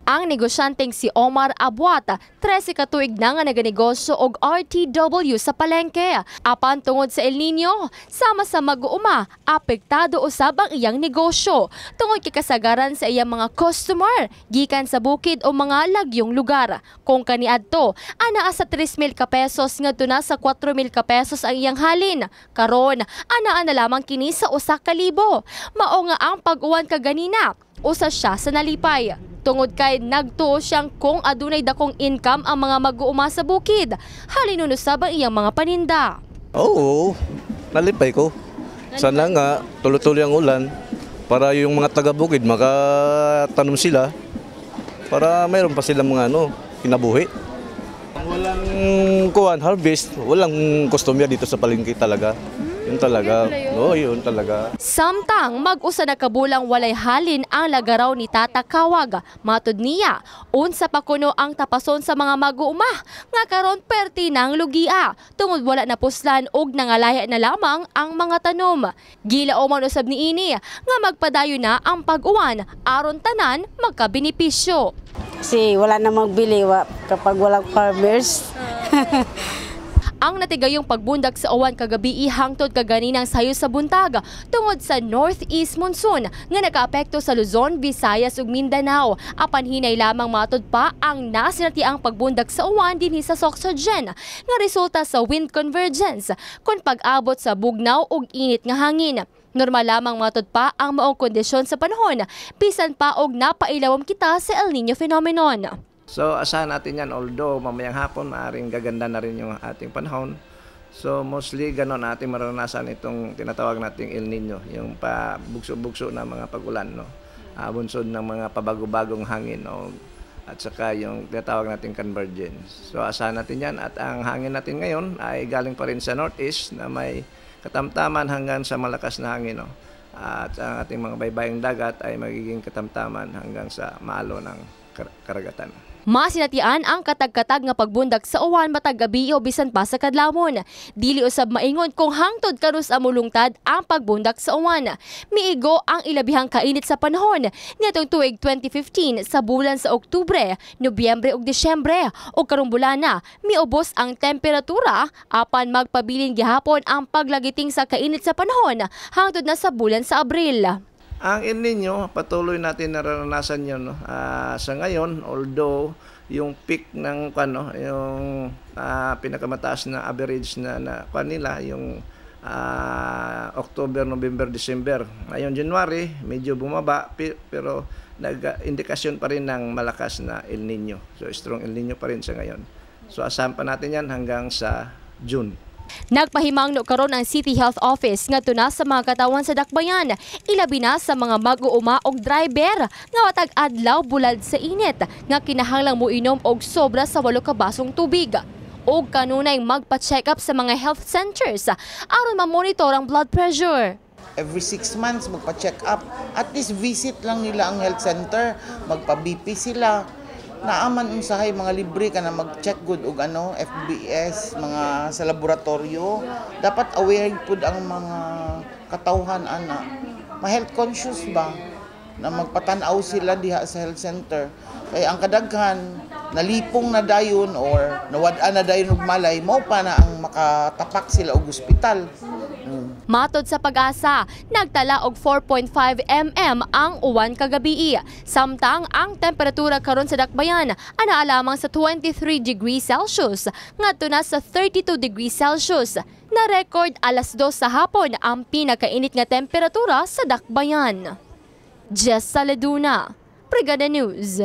Ang negosyanteng si Omar Abuat, 13 ka tuig na nga naganegosyo og RTW sa palengke. Apan tungod sa El Nino, sama sa mag-uuma, apektado usab ang iyang negosyo. Tungod kay kasagaran sa iyang mga customer, gikan sa bukid o mga lagyong lugar. Kung kaniadto, anaa sa 3,000 ka pesos ngadto na sa 4,000 ka pesos ang iyang halin. Karon, anaa na lamang kini sa 1,000. Mao nga ang pag-uwan kaganina, usa siya sa nalipay. Tungod kay nagtuo siyang kung adunay dakong income ang mga mag-uuma sa bukid, halin usab ang iyang mga paninda. Oo, nalipay ko. Sana nga tuloy-tuloy ang ulan para yung mga taga-bukid makatanom sila para mayroon pa silang mga kinabuhi. Walang harvest, walang customer dito sa palengke talaga. Yun talaga. Oo, yun talaga. Samtang mag-usa na kabulang walay halin ang lagaraw ni Tata Kawag. Matud niya, unsa pa kuno ang tapason sa mga mag-uuma nga karon perti ng lugia. Tungod wala na puslan og nangalaya na lamang ang mga tanom. Gilao usab niini nga magpadayon na ang pag-uwan aron tanan magkabenepisyo. Kasi wala na magbili kapag walang farmers. Ang natigayong pagbundak sa uwan kagabi hangtod kaganinang sayo sa buntag tungod sa northeast monsoon nga nakaapekto sa Luzon, Visayas ug Mindanao. Apan hinay lamang matud pa ang nasinatiang pagbundak sa uwan dinhi sa Sorsogen nga resulta sa wind convergence kun pag-abot sa bugnaw ug init nga hangin. Normal lamang matud pa ang maong kondisyon sa panahon bisan pa og napailawom kita sa El Nino phenomenon. So asahan natin yan, although mamayang hapon maaaring gaganda na rin yung ating panahon. So mostly ganon natin maranasan itong tinatawag nating El Nino, yung pabugso-bugso na mga pag-ulan, bunsod ng mga pabago-bagong hangin, at saka yung tinatawag nating convergence. So asahan natin yan, at ang hangin natin ngayon ay galing pa rin sa northeast na may katamtaman hanggang sa malakas na hangin. At ang ating mga baybayang dagat ay magiging katamtaman hanggang sa maalo ng karagatan. Masinatian ang katag-katag nga pagbundak sa uwan matag gabi o bisan pa sa kadlawon. Dili usab maingon kung hangtod karos amulungtad ang pagbundak sa uwan. Miigo ang ilabihang kainit sa panahon nitong tuig 2015 sa bulan sa Oktubre, Nobyembre ug Disyembre. O karong bulana, miubos ang temperatura apan magpabilin gihapon ang paglagiting sa kainit sa panahon hangtod na sa bulan sa Abril. Ang El Nino, patuloy natin naranasan yun. Sa ngayon, although yung peak ng yung pinakamataas na average na nila, yung October, November, December. Ngayon, January, medyo bumaba, pero nag-indikasyon pa rin ng malakas na El Nino. So, strong El Nino pa rin sa ngayon. So, asahan pa natin yan hanggang sa June. Nagpahimangno karon ang City Health Office ngadto na sa mga katawan sa dakbayan, ilabi na sa mga mag-uuma og driver nga watag adlaw bulad sa init nga kinahanglang moinom og sobra sa 8 ka basong tubig. Og kanunay magpa-check up sa mga health centers aron ma-monitor ang blood pressure. Every 6 months magpa-check up, at least visit lang nila ang health center, magpa-BP sila. Naaman unsahay mga libre ka na mag-check good og FBS, mga sa laboratorio. Dapat aware pud ang mga katawhan ana. Ma-health conscious ba na magpatan-aw sila diha sa health center. Kay ang kadaghan nalipong na dayon or nawad-an na dayon og malay, mao pa na ang makatapak sila og ospital. Matod sa Pag-asa, nagtala og 4.5 mm ang uwan kagabi. Samtang ang temperatura karon sa dakbayan ana lamang sa 23 degrees Celsius ngadto na sa 32 degrees Celsius. Na-record alas 2 sa hapon ang pinakainit nga temperatura sa dakbayan. Jess Saladuna, Brigada News.